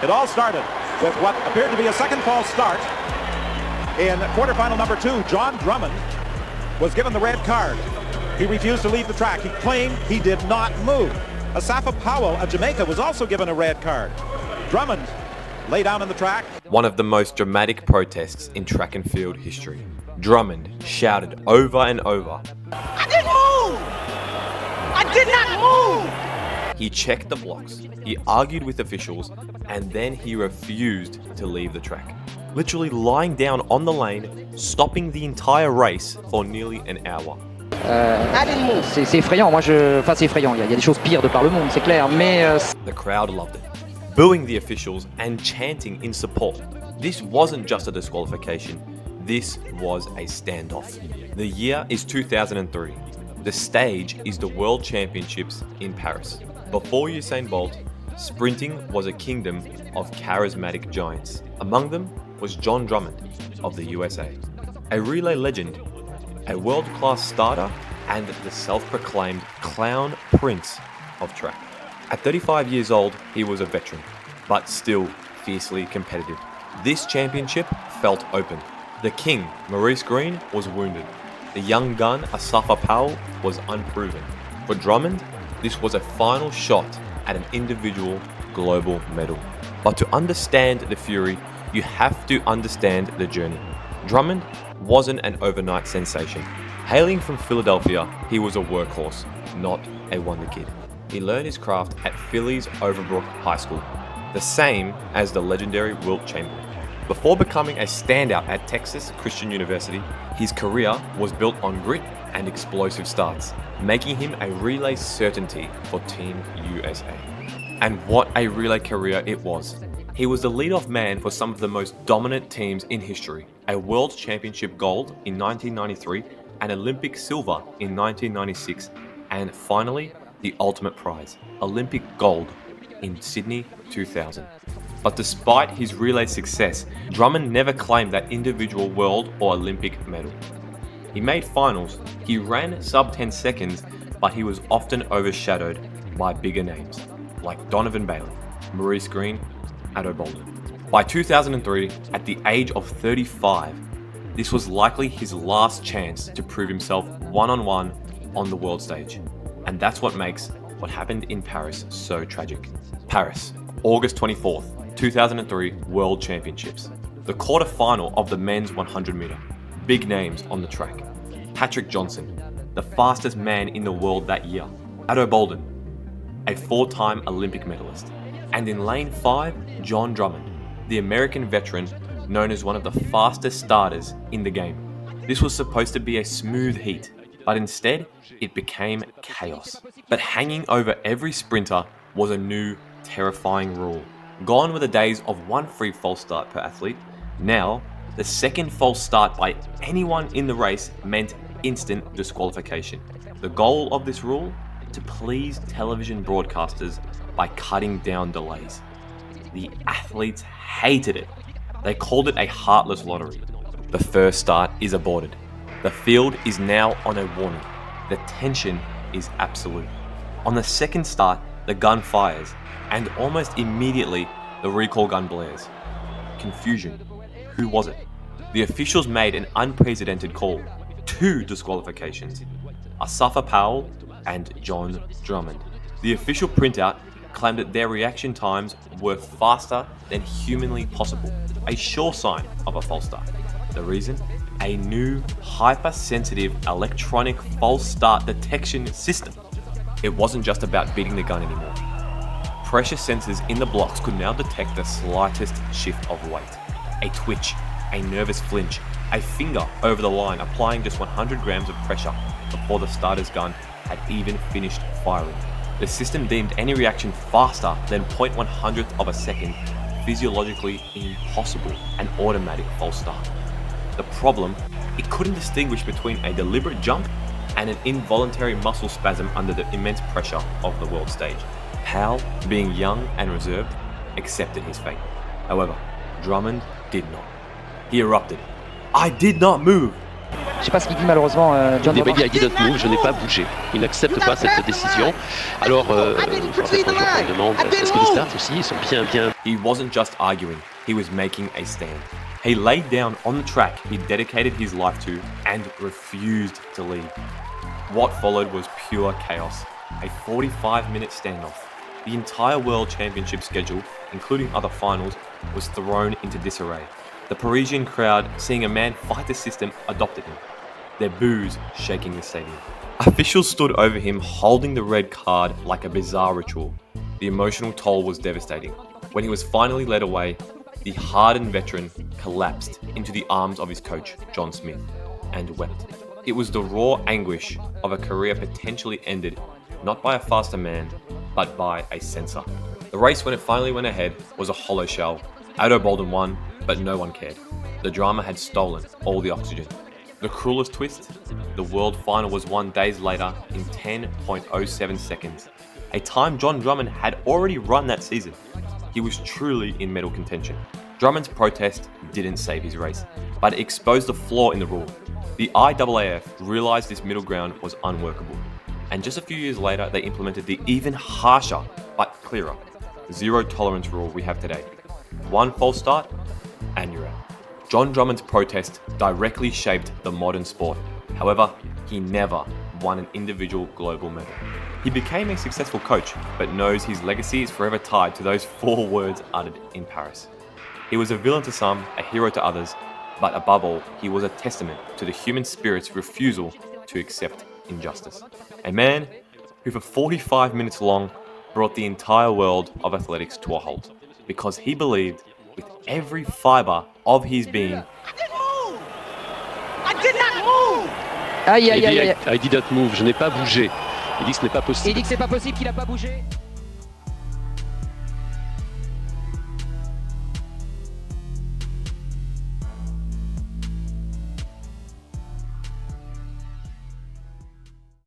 It all started with what appeared to be a second false start. In quarterfinal number 2, Jon Drummond was given the red card. He refused to leave the track. He claimed he did not move. Asafa Powell of Jamaica was also given a red card. Drummond lay down on the track. One of the most dramatic protests in track and field history. Drummond shouted over and over, "I didn't move! I did not move!" He checked the blocks, he argued with officials, and then he refused to leave the track. Literally lying down on the lane, stopping the entire race for nearly an hour. C'est effrayant, c'est effrayant, il y a des choses pires de par le monde, c'est clair, mais... The crowd loved it, booing the officials and chanting in support. This wasn't just a disqualification, this was a standoff. The year is 2003. The stage is the World Championships in Paris. Before Usain Bolt, sprinting was a kingdom of charismatic giants. Among them was Jon Drummond of the USA, a relay legend, a world-class starter, and the self-proclaimed clown prince of track. At 35 years old, he was a veteran, but still fiercely competitive. This championship felt open. The king, Maurice Greene, was wounded. The young gun, Asafa Powell, was unproven. For Drummond, this was a final shot at an individual global medal. But to understand the fury, you have to understand the journey. Drummond wasn't an overnight sensation. Hailing from Philadelphia, he was a workhorse, not a wonder kid. He learned his craft at Philly's Overbrook High School, the same as the legendary Wilt Chamberlain. Before becoming a standout at Texas Christian University, his career was built on grit and explosive starts, making him a relay certainty for Team USA. And what a relay career it was. He was the lead-off man for some of the most dominant teams in history, a World Championship gold in 1993, an Olympic silver in 1996, and finally, the ultimate prize, Olympic gold in Sydney 2000. But despite his relay success, Drummond never claimed that individual world or Olympic medal. He made finals, he ran sub 10 seconds, but he was often overshadowed by bigger names, like Donovan Bailey, Maurice Greene, Ato Boldon. By 2003, at the age of 35, this was likely his last chance to prove himself one-on-one on the world stage. And that's what makes what happened in Paris so tragic. Paris, August 24th, 2003 World Championships. The quarter-final of the men's 100 meter. Big names on the track. Patrick Johnson, the fastest man in the world that year. Ato Boldon, a 4-time Olympic medalist. And in lane 5, Jon Drummond, the American veteran known as one of the fastest starters in the game. This was supposed to be a smooth heat, but instead, it became chaos. But hanging over every sprinter was a new, terrifying rule. Gone were the days of one free false start per athlete. Now, the second false start by anyone in the race meant instant disqualification. The goal of this rule? To please television broadcasters by cutting down delays. The athletes hated it. They called it a heartless lottery. The first start is aborted. The field is now on a warning. The tension is absolute. On the second start, the gun fires, and almost immediately, the recall gun blares. Confusion. Who was it? The officials made an unprecedented call. 2 disqualifications. Asafa Powell and Jon Drummond. The official printout claimed that their reaction times were faster than humanly possible, a sure sign of a false start. The reason? A new hypersensitive electronic false start detection system. It wasn't just about beating the gun anymore. Pressure sensors in the blocks could now detect the slightest shift of weight, a twitch, a nervous flinch, a finger over the line applying just 100 grams of pressure before the starter's gun had even finished firing. The system deemed any reaction faster than 0.100th of a second physiologically impossible, an automatic false start. The problem, it couldn't distinguish between a deliberate jump and an involuntary muscle spasm under the immense pressure of the world stage. Powell, being young and reserved, accepted his fate. However, Drummond did not. He erupted. "I did not move. Je sais pas ce qu'il dit malheureusement Jon Il Drummond. dit I didn't move, je n'ai pas bougé. Il n'accepte pas cette décision. Alors, forcément, je me demande, est-ce que les stats aussi ils sont bien... He wasn't just arguing, he was making a stand. He laid down on the track he dedicated his life to and refused to leave. What followed was pure chaos, a 45-minute standoff. The entire World Championship schedule, including other finals, was thrown into disarray. The Parisian crowd, seeing a man fight the system, adopted him, their boos shaking the stadium. Officials stood over him holding the red card like a bizarre ritual. The emotional toll was devastating. When he was finally led away, the hardened veteran collapsed into the arms of his coach, John Smith, and wept. It was the raw anguish of a career potentially ended not by a faster man, but by a censor. The race, when it finally went ahead, was a hollow shell. Ado Bolden won, but no one cared. The drama had stolen all the oxygen. The cruelest twist? The world final was won days later in 10.07 seconds, a time Jon Drummond had already run that season. He was truly in medal contention. Drummond's protest didn't save his race, but it exposed a flaw in the rule. The IAAF realised this middle ground was unworkable, and just a few years later they implemented the even harsher but clearer zero tolerance rule we have today. One false start and you're out. Jon Drummond's protest directly shaped the modern sport. However, he never won an individual global medal. He became a successful coach, but knows his legacy is forever tied to those 4 words uttered in Paris. He was a villain to some, a hero to others, but above all, he was a testament to the human spirit's refusal to accept injustice. A man who for 45 minutes long brought the entire world of athletics to a halt, because he believed with every fibre of his being. I didn't move. I did not move. Aïe Il aïe dit aïe aïe. I didn't move, je n'ai pas bougé. Il dit que ce n'est pas possible. Il dit que c'est pas possible qu'il a pas bougé.